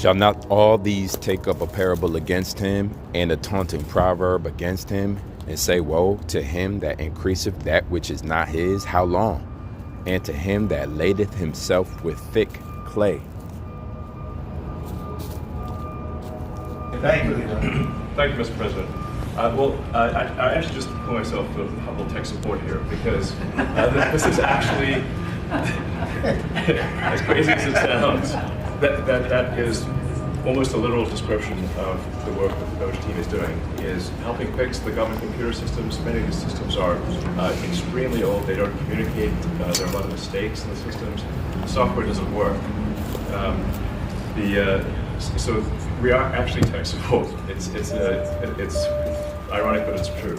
Shall not all these take up a parable against him, and a taunting proverb against him, and say, Woe to him that increaseth that which is not his, how long? And to him that ladeth himself with thick clay. Thank you. Thank you, Mr. President. I actually just put myself a humble tech support here because this is actually, as crazy as it sounds, that is almost a literal description of the work that the Doge team is doing, is helping fix the government computer systems. Many of these systems are extremely old. They don't communicate. There are a lot of mistakes in the systems. The software doesn't work. So we are actually tech support. It's ironic, but it's true.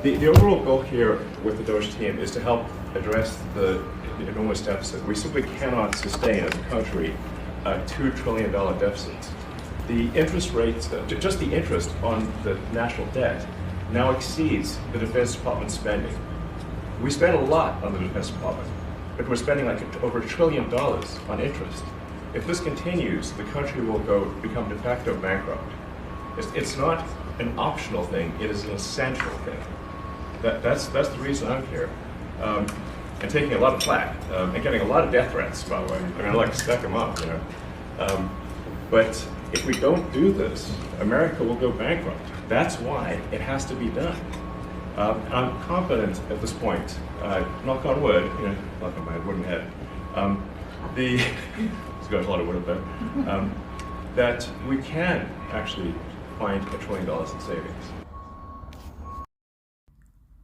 The overall goal here with the Doge team is to help address the enormous deficit. We simply cannot sustain as a country a $2 trillion deficit. The interest rates, just the interest on the national debt, now exceeds the Defense Department spending. We spend a lot on the Defense Department, but we're spending like over $1 trillion on interest. If this continues, the country will become de facto bankrupt. It's not an optional thing, it is an essential thing. That's the reason I'm here. And taking a lot of flack, and getting a lot of death threats, by the way. I mean, I like to stack them up, you know. But if we don't do this, America will go bankrupt. That's why it has to be done. I'm confident at this point, knock on wood, you know, knock on my wooden head, there's got a lot of wood up there, that we can actually find $1 trillion in savings.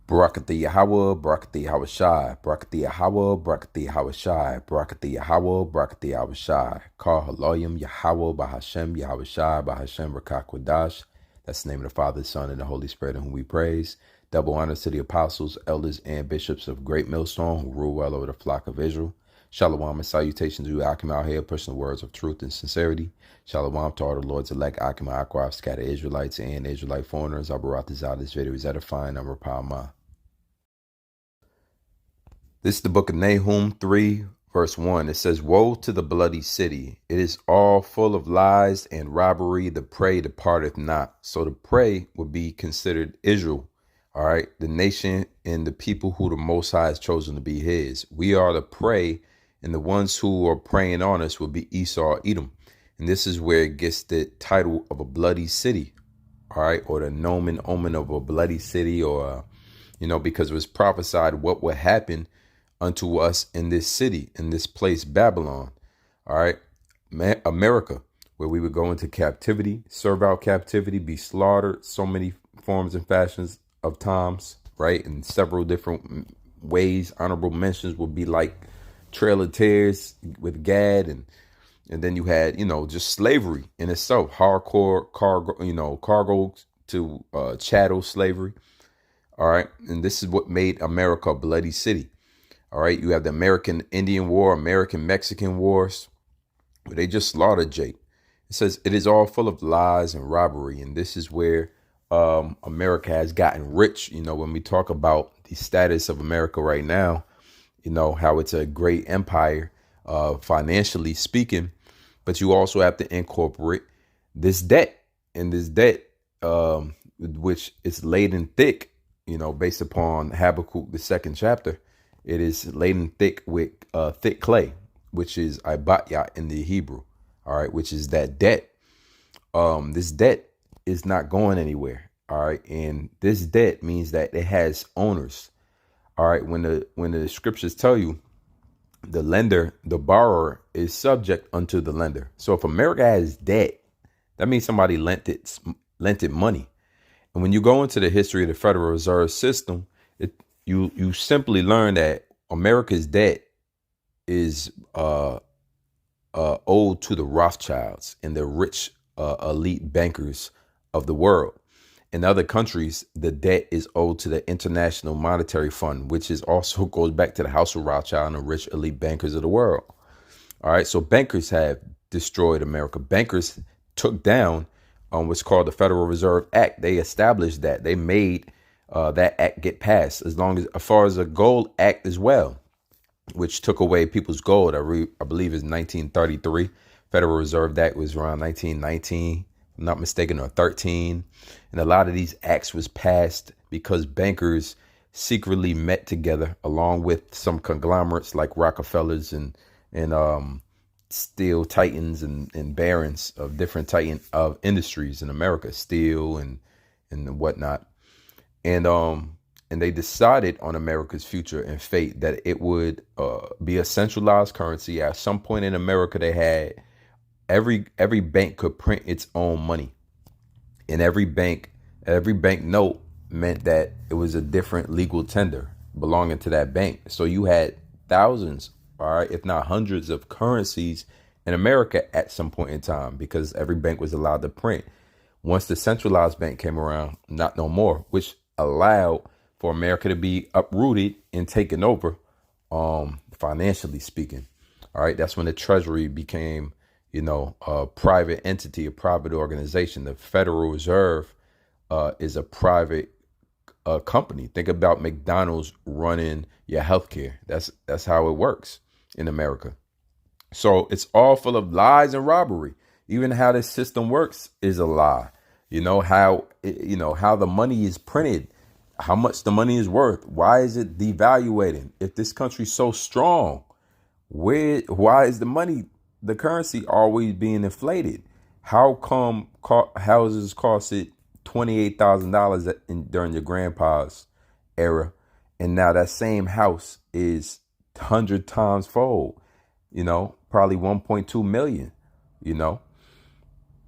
Barakatha Yahweh, Barakatha Yahweh Shai, Barakatha Yahweh, Barakatha Yahweh Shai, Barakatha Yahweh, Barakatha Yahweh Shai, Kal Haloyim Yahweh, Bahashem Yahweh Shai, Bahashem Rakakwadash. That's the name of the Father, the Son, and the Holy Spirit, in whom we praise. Double honors to the apostles, elders, and bishops of Great Millstone who rule well over the flock of Israel. Shalom and salutations to Akim out here, pushing the words of truth and sincerity. Shalom to all the Lord's elect, Akim Akraf, scattered Israelites and Israelite foreigners. Abaratazah, this video is edifying. I'm Rapama. This is the book of Nahum 3, verse 1. It says, Woe to the bloody city. It is all full of lies and robbery. The prey departeth not. So the prey would be considered Israel. All right. The nation and the people who the Most High has chosen to be his. We are the prey, and the ones who are preying on us will be Esau, Edom. And this is where it gets the title of a bloody city. All right. Or the nomen omen of a bloody city, or, because it was prophesied what would happen unto us in this city, in this place, Babylon. All right. America, where we would go into captivity, serve out captivity, be slaughtered, so many forms and fashions of times, right? In several different ways. Honorable mentions would be like Trail of Tears with Gad, and then you had, just slavery in itself, hardcore cargo to chattel slavery. All right. And this is what made America a bloody city. All right, you have the American Indian War, American Mexican Wars, where they just slaughtered Jake. It says it is all full of lies and robbery. And this is where America has gotten rich. When we talk about the status of America right now, how it's a great empire, financially speaking. But you also have to incorporate this debt, and this debt, which is laden thick, based upon Habakkuk, the 2nd chapter. It is laden thick with thick clay, which is ibatya in the Hebrew, all right, which is that debt. This debt is not going anywhere, all right, and this debt means that it has owners, all right. When the scriptures tell you the lender, the borrower is subject unto the lender. So if America has debt, that means somebody lent it money. And when you go into the history of the Federal Reserve System, you simply learn that America's debt is owed to the Rothschilds and the rich elite bankers of the world. In other countries, the debt is owed to the International Monetary Fund, which is also goes back to the House of Rothschild and the rich elite bankers of the world. All right. So bankers have destroyed America. Bankers took down what's called the Federal Reserve Act. They established that. They made that act get passed, as far as the Gold Act as well, which took away people's gold. I believe is 1933 Federal Reserve Act was around 1919, if I'm not mistaken, or 13. And a lot of these acts was passed because bankers secretly met together along with some conglomerates like Rockefellers and steel titans and barons of different titan of industries in America, steel and whatnot. And they decided on America's future and fate that it would be a centralized currency. At some point in America, they had every bank could print its own money, and every bank note meant that it was a different legal tender belonging to that bank. So you had thousands, all right, if not hundreds of currencies in America at some point in time because every bank was allowed to print. Once the centralized bank came around, not no more, which allowed for America to be uprooted and taken over, financially speaking. All right, that's when the Treasury became, a private entity, a private organization. The Federal Reserve is a private company. Think about McDonald's running your healthcare. That's how it works in America. So it's all full of lies and robbery. Even how this system works is a lie. How the money is printed, how much the money is worth. Why is it devaluating? If this country's so strong, why is the currency always being inflated? How come houses costed $28,000 during your grandpa's era, and now that same house is 100 times fold? Probably 1.2 million.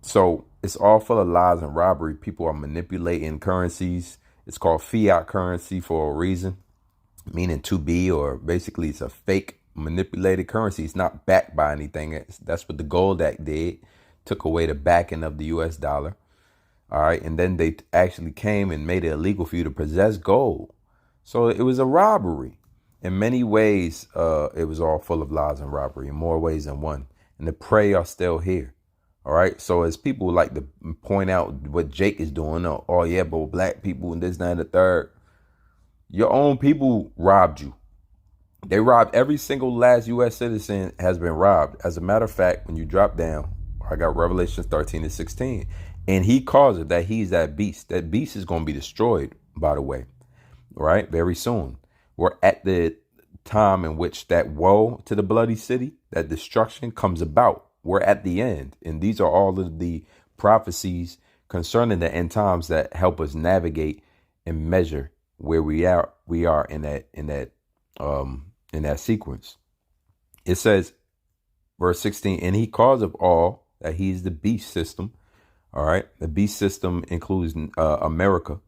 So it's all full of lies and robbery. People are manipulating currencies. It's called fiat currency for a reason, meaning to be, or basically it's a fake manipulated currency. It's not backed by anything. That's what the Gold Act did. Took away the backing of the US dollar. All right. And then they actually came and made it illegal for you to possess gold. So it was a robbery. In many ways, it was all full of lies and robbery in more ways than one. And the prey are still here. All right. So as people like to point out what Jake is doing, oh yeah, but black people and this, that, and the third, your own people robbed you. They robbed every single last U.S. citizen has been robbed. As a matter of fact, when you drop down, I got Revelations 13-16, and he calls it that he's that beast. That beast is going to be destroyed, by the way, right? Very soon. We're at the time in which that woe to the bloody city, that destruction comes about. We're at the end. And these are all of the prophecies concerning the end times that help us navigate and measure where we are in that sequence. It says, verse 16, and he calls of all that he's the beast system. All right. The beast system includes America.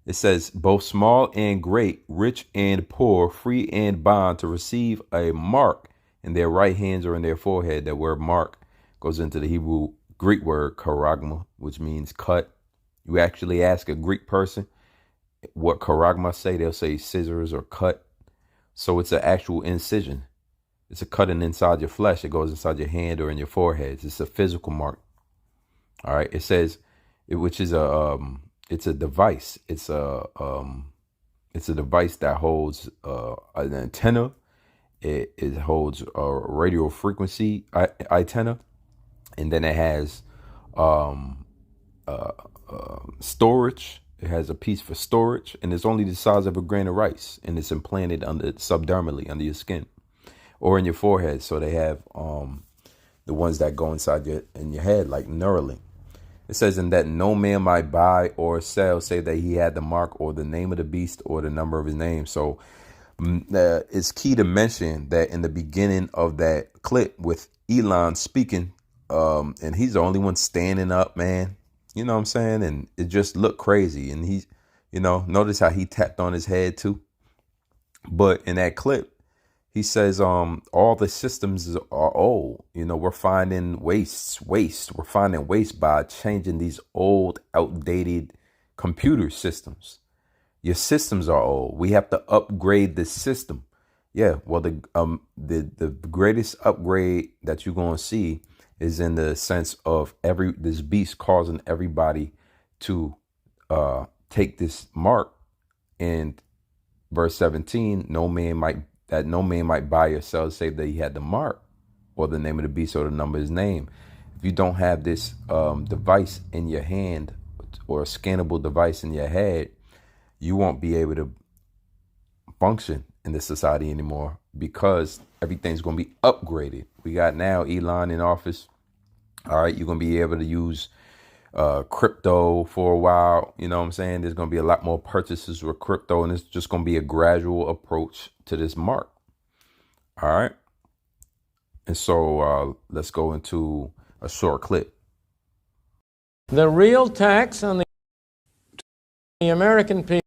It says both small and great, rich and poor, free and bond, to receive a mark in their right hands or in their forehead. That word mark goes into the Hebrew Greek word charagma, which means cut. You actually ask a Greek person what charagma say, they'll say scissors or cut. So it's an actual incision. It's a cutting inside your flesh. It goes inside your hand or in your forehead. It's a physical mark. All right. It says, which is it's a device. It's a device that holds an antenna. It holds a radio frequency antenna, and then it has storage. It has a piece for storage, and it's only the size of a grain of rice, and it's implanted subdermally under your skin or in your forehead. So they have the ones that go inside your head, like Neuralink. It says, in that no man might buy or sell, say that he had the mark or the name of the beast or the number of his name. So it's key to mention that in the beginning of that clip with Elon speaking, and he's the only one standing up, man. You know what I'm saying? And it just looked crazy. And he's, notice how he tapped on his head too. But in that clip, he says, all the systems are old. We're finding waste. We're finding waste by changing these old, outdated computer systems. Your systems are old. We have to upgrade the system. Yeah. Well, the greatest upgrade that you're going to see is in the sense of this beast causing everybody to take this mark. And verse 17, no man might buy or sell, save that he had the mark. or the name of the beast or the number of his name. If you don't have this device in your hand or a scannable device in your head, you won't be able to function in this society anymore, because everything's going to be upgraded. We got now Elon in office. All right, you're going to be able to use crypto for a while. You know what I'm saying? There's going to be a lot more purchases with crypto, and it's just going to be a gradual approach to this mark. All right. And so let's go into a short clip. The real tax on the American people.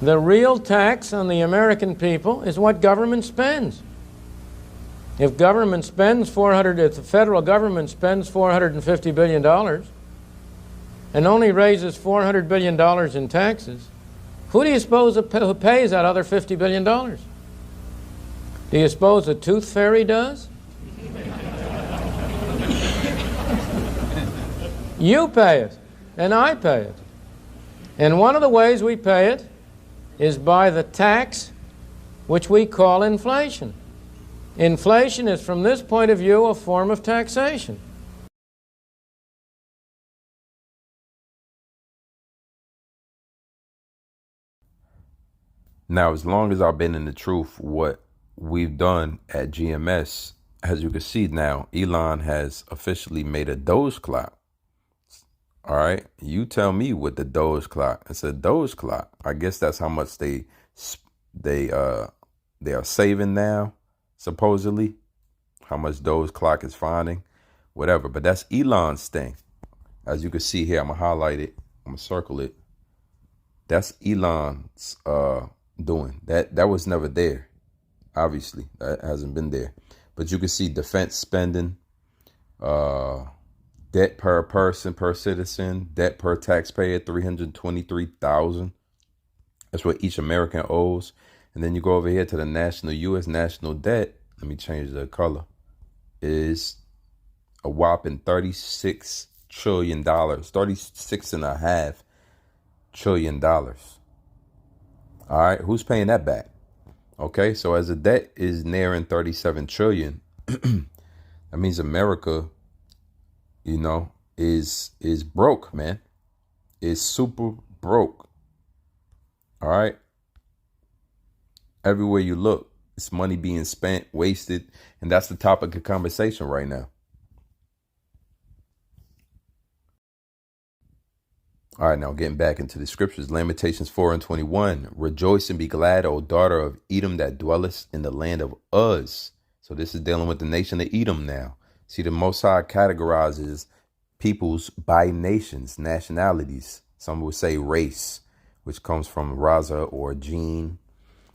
The real tax on the American people is what government spends. If the federal government spends $450 billion and only raises $400 billion in taxes, who do you suppose who pays that other $50 billion? Do you suppose the tooth fairy does? You pay it, and I pay it. And one of the ways we pay it is by the tax which we call inflation. Inflation is, from this point of view, a form of taxation. Now, as long as I've been in the truth, what we've done at GMS, as you can see now, Elon has officially made a Doge clock. All right, you tell me what the Doge clock. It's a Doge clock. I guess that's how much they are saving now, supposedly. How much Doge clock is finding, whatever. But that's Elon's thing. As you can see here, I'm gonna highlight it. I'm gonna circle it. That's Elon's doing. That was never there. Obviously, that hasn't been there. But you can see defense spending, debt per person, per citizen, debt per taxpayer, $323,000. That's what each American owes. And then you go over here to the U.S. national debt. Let me change the color. Is a whopping $36 trillion, $36.5 trillion. All right, who's paying that back? Okay, so as the debt is nearing 37 trillion, that means America, you know, is broke, man. Is super broke. All right. Everywhere you look, it's money being spent, wasted, and that's the topic of conversation right now. All right, now getting back into the scriptures, Lamentations 4:21. Rejoice and be glad, O daughter of Edom that dwellest in the land of Uz. So this is dealing with the nation of Edom now. See, the Most High categorizes peoples by nations, nationalities. Some would say race, which comes from raza or gene,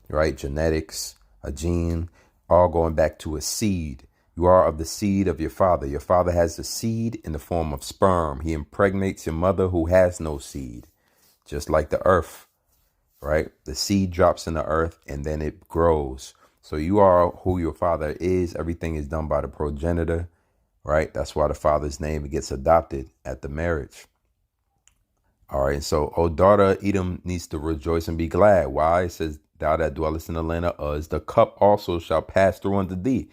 right? Genetics, a gene, all going back to a seed. You are of the seed of your father. Your father has the seed in the form of sperm. He impregnates your mother who has no seed, just like the earth, right? The seed drops in the earth and then it grows. So you are who your father is. Everything is done by the progenitor, right? That's why the father's name gets adopted at the marriage. All right. So, O daughter of Edom needs to rejoice and be glad. Why? It says, thou that dwellest in the land of Uz, the cup also shall pass through unto thee.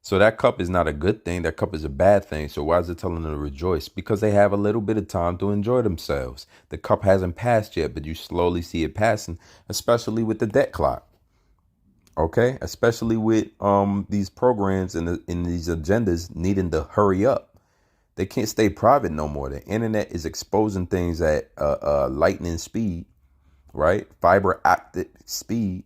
So that cup is not a good thing. That cup is a bad thing. So why is it telling them to rejoice? Because they have a little bit of time to enjoy themselves. The cup hasn't passed yet, but you slowly see it passing, especially with the debt clock. Okay, especially with these programs and in these agendas needing to hurry up. They can't stay private no more. The internet is exposing things at lightning speed, right? Fiber optic speed.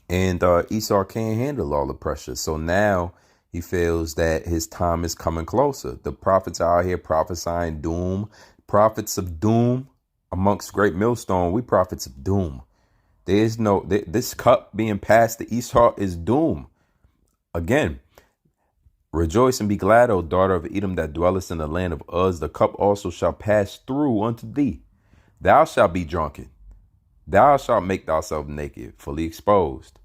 And Esau can't handle all the pressure. So now he feels that his time is coming closer. The prophets are out here prophesying doom. Prophets of doom amongst great millstone. We prophets of doom. There is no, this cup being passed to Esau is doom. Again, rejoice and be glad, O daughter of Edom that dwellest in the land of Uz. The cup also shall pass through unto thee. Thou shalt be drunken. Thou shalt make thyself naked, fully exposed.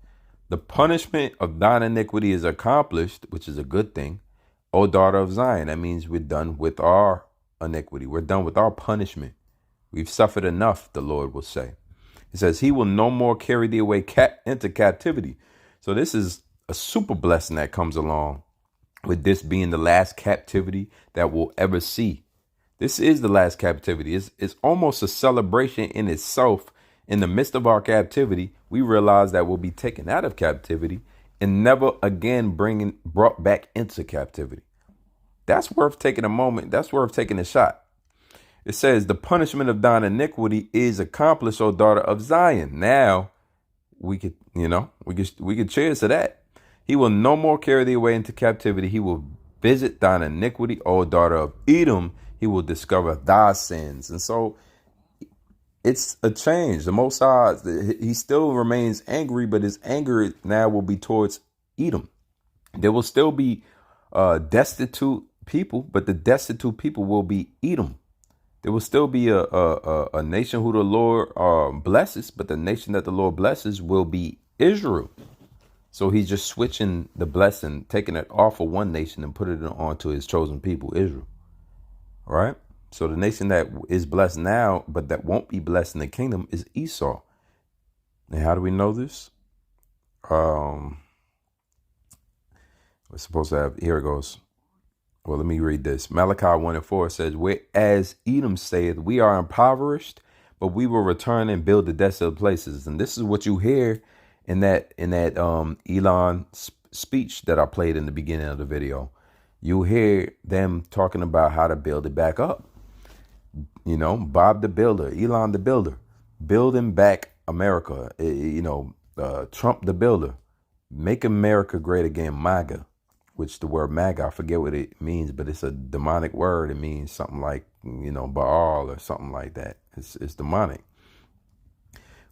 The punishment of thine iniquity is accomplished, which is a good thing. O daughter of Zion, that means we're done with our iniquity. We're done with our punishment. We've suffered enough, the Lord will say. It says he will no more carry thee away into captivity. So this is a super blessing that comes along with this being the last captivity that we'll ever see. This is the last captivity. It's almost a celebration in itself. In the midst of our captivity, we realize that we'll be taken out of captivity and never again brought back into captivity. That's worth taking a moment. That's worth taking a shot. It says the punishment of thine iniquity is accomplished, O daughter of Zion. Now we could cheers to that. He will no more carry thee away into captivity. He will visit thine iniquity, O daughter of Edom. He will discover thy sins. And so it's a change. The Most High, he still remains angry, but his anger now will be towards Edom. There will still be destitute people, but the destitute people will be Edom. There will still be a nation who the Lord blesses, but the nation that the Lord blesses will be Israel. So he's just switching the blessing, taking it off of one nation and putting it onto his chosen people, Israel. All right. So the nation that is blessed now, but that won't be blessed in the kingdom is Esau. And how do we know this? We're supposed to have, here it goes. Well, let me read this. Malachi 1:4 says, whereas Edom saith, we are impoverished, but we will return and build the desolate places. And this is what you hear in that Elon speech that I played in the beginning of the video. You hear them talking about how to build it back up. You know, Bob the Builder, Elon the Builder, building back America. Trump the Builder, make America great again, MAGA. Which the word MAGA, I forget what it means, but it's a demonic word. It means something like, Baal or something like that. It's demonic.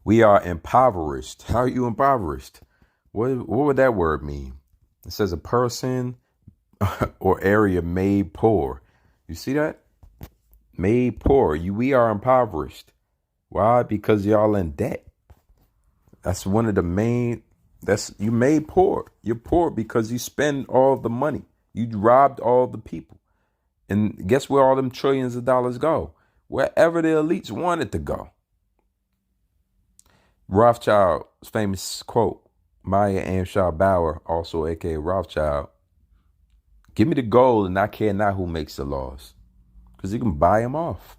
We are impoverished. How are you impoverished? What would that word mean? It says a person or area made poor. You see that? Made poor. We are impoverished. Why? Because y'all in debt. That's one of the main. You made poor. You're poor because you spend all the money. You robbed all the people. And guess where all them trillions of dollars go? Wherever the elites wanted to go. Rothschild's famous quote, Maya Anshar Bauer, also aka Rothschild, give me the gold and I care not who makes the laws. Because you can buy them off.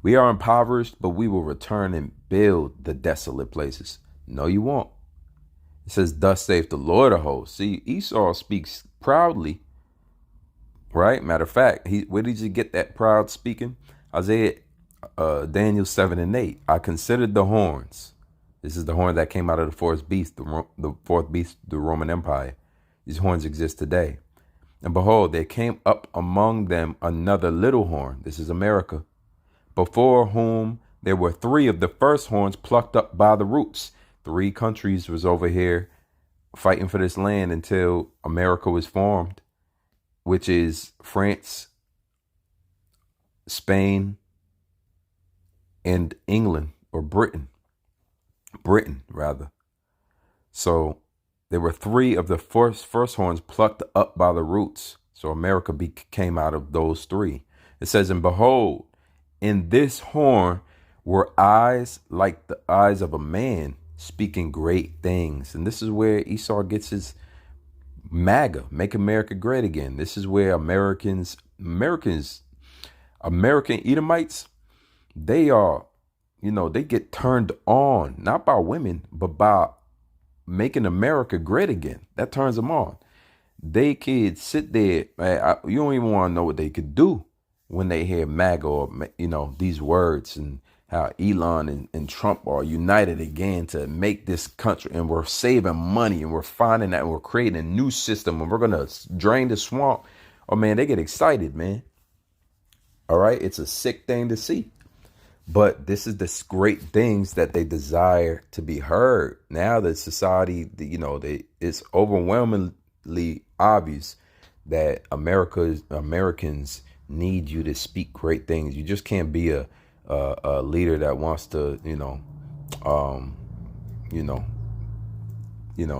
We are impoverished, but we will return and build the desolate places. No, you won't. It says, thus saith the Lord of hosts. See, Esau speaks proudly, right? Matter of fact, where did you get that proud speaking? Daniel 7:8. I considered the horns. This is the horn that came out of the fourth beast, the fourth beast, the Roman Empire. These horns exist today. And behold, there came up among them another little horn. This is America. Before whom there were three of the first horns plucked up by the roots. 3 countries was over here fighting for this land until America was formed, which is France, Spain, and England, or Britain rather. So there were 3 of the first horns plucked up by the roots. So America came out of those 3. It says, and behold, in this horn were eyes like the eyes of a man, speaking great things. And this is where Esau gets his MAGA, make America great again. This is where American Edomites, they are, they get turned on, not by women, but by making America great again. That turns them on. They could sit there, you don't even want to know what they could do when they hear MAGA or, these words, and how Elon and Trump are united again to make this country, and we're saving money, and we're finding that, and we're creating a new system, and we're going to drain the swamp. Oh man, they get excited, man. All right. It's a sick thing to see, but this is the great things that they desire to be heard. Now that society, it's overwhelmingly obvious that Americans need you to speak great things. You just can't be a leader that wants to,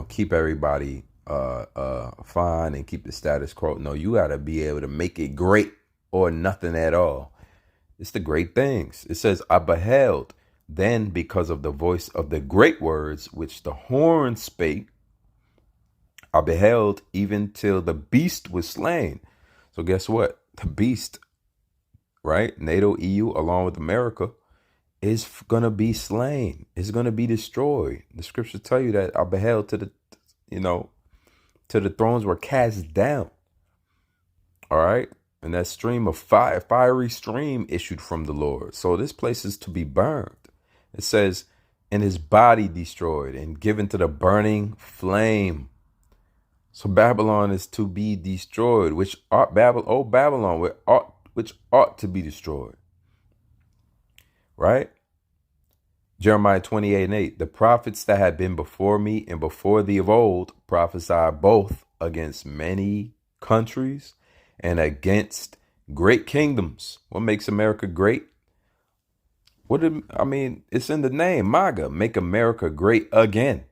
keep everybody fine and keep the status quo. No, you got to be able to make it great or nothing at all. It's the great things. It says, I beheld then because of the voice of the great words which the horn spake. I beheld even till the beast was slain. So guess what? The beast, right? NATO, EU, along with America, is going to be slain. It's going to be destroyed. The scriptures tell you that I beheld to the, till the thrones were cast down. All right. And that stream of fire, fiery stream issued from the Lord. So this place is to be burned. It says, and his body destroyed and given to the burning flame. So Babylon is to be destroyed, which ought Babylon, which ought to be destroyed. Right? Jeremiah 28:8. The prophets that had been before me and before thee of old prophesied both against many countries and against great kingdoms. What makes America great? It's in the name, MAGA, make America great again.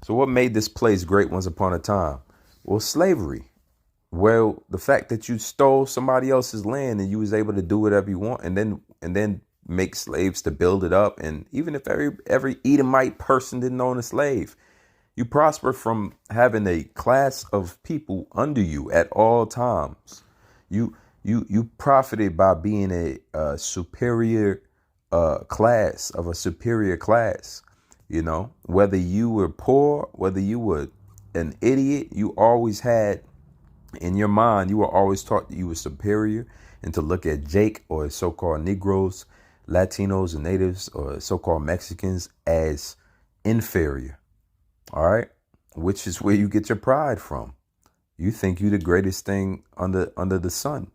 So what made this place great once upon a time? Well, slavery. Well, the fact that you stole somebody else's land and you was able to do whatever you want and then make slaves to build it up. And even if every Edomite person didn't own a slave, you prosper from having a class of people under you at all times. You profited by being a superior class of a superior class. Whether you were poor, whether you were an idiot, you always had in your mind, you were always taught that you were superior, and to look at Jake or so-called Negroes, Latinos and natives or so-called Mexicans as inferior. All right. Which is where you get your pride from. You think you're the greatest thing under the sun.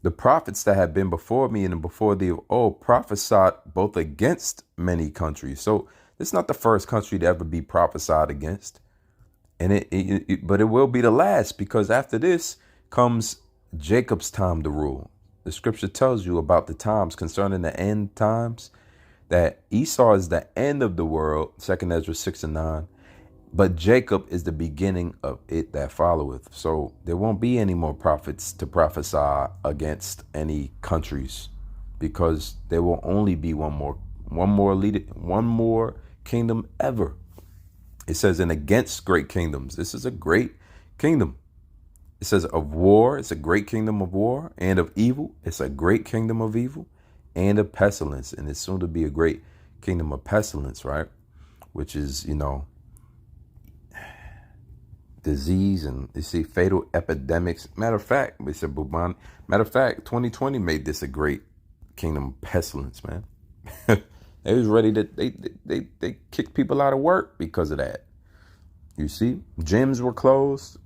The prophets that have been before me and before thee of old prophesied both against many countries. So it's not the first country to ever be prophesied against. And but it will be the last, because after this comes Jacob's time to rule. The scripture tells you about the times concerning the end times, that Esau is the end of the world, 2 Ezra 6:9, but Jacob is the beginning of it that followeth. So there won't be any more prophets to prophesy against any countries, because there will only be one more kingdom ever. It says, and against great kingdoms. This is a great kingdom. It says of war, it's a great kingdom of war, and of evil, it's a great kingdom of evil, and of pestilence. And it's soon to be a great kingdom of pestilence, right? Which is, disease and fatal epidemics. Matter of fact, we said bubonic. Matter of fact, 2020 made this a great kingdom of pestilence, man. They was ready to, they kicked people out of work because of that. You see, gyms were closed.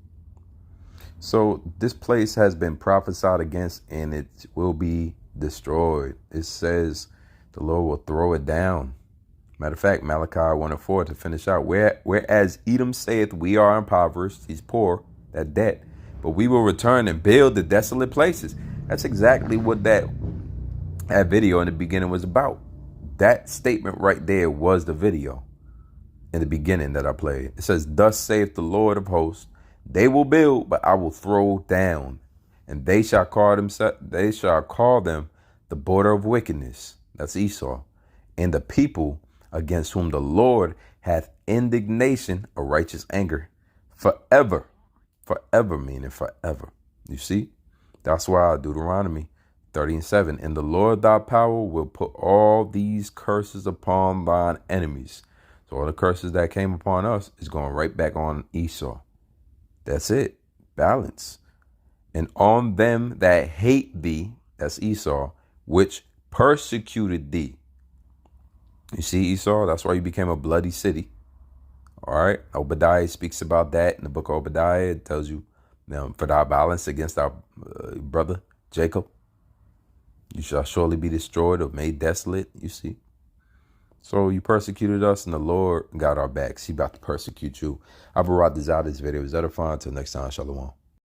So this place has been prophesied against, and it will be destroyed. It says the Lord will throw it down. Matter of fact, Malachi 1:4 to finish out. Whereas Edom saith, we are impoverished, he's poor, that debt, but we will return and build the desolate places. That's exactly what that video in the beginning was about. That statement right there was the video in the beginning that I played. It says, thus saith the Lord of hosts, they will build, but I will throw down, and they shall call them the border of wickedness. That's Esau. And the people against whom the Lord hath indignation, a righteous anger, forever. Forever, meaning forever. You see? That's why Deuteronomy 30:7, and the Lord thy power will put all these curses upon thine enemies. So all the curses that came upon us is going right back on Esau. That's it. Balance. And on them that hate thee, that's Esau, which persecuted thee. You see, Esau, that's why you became a bloody city. All right. Obadiah speaks about that in the book of Obadiah. It tells you, for thy violence against our brother Jacob, you shall surely be destroyed or made desolate. You see. So you persecuted us, and the Lord got our backs. He about to persecute you. I brought this out. This video is edifying. Until next time, shalom.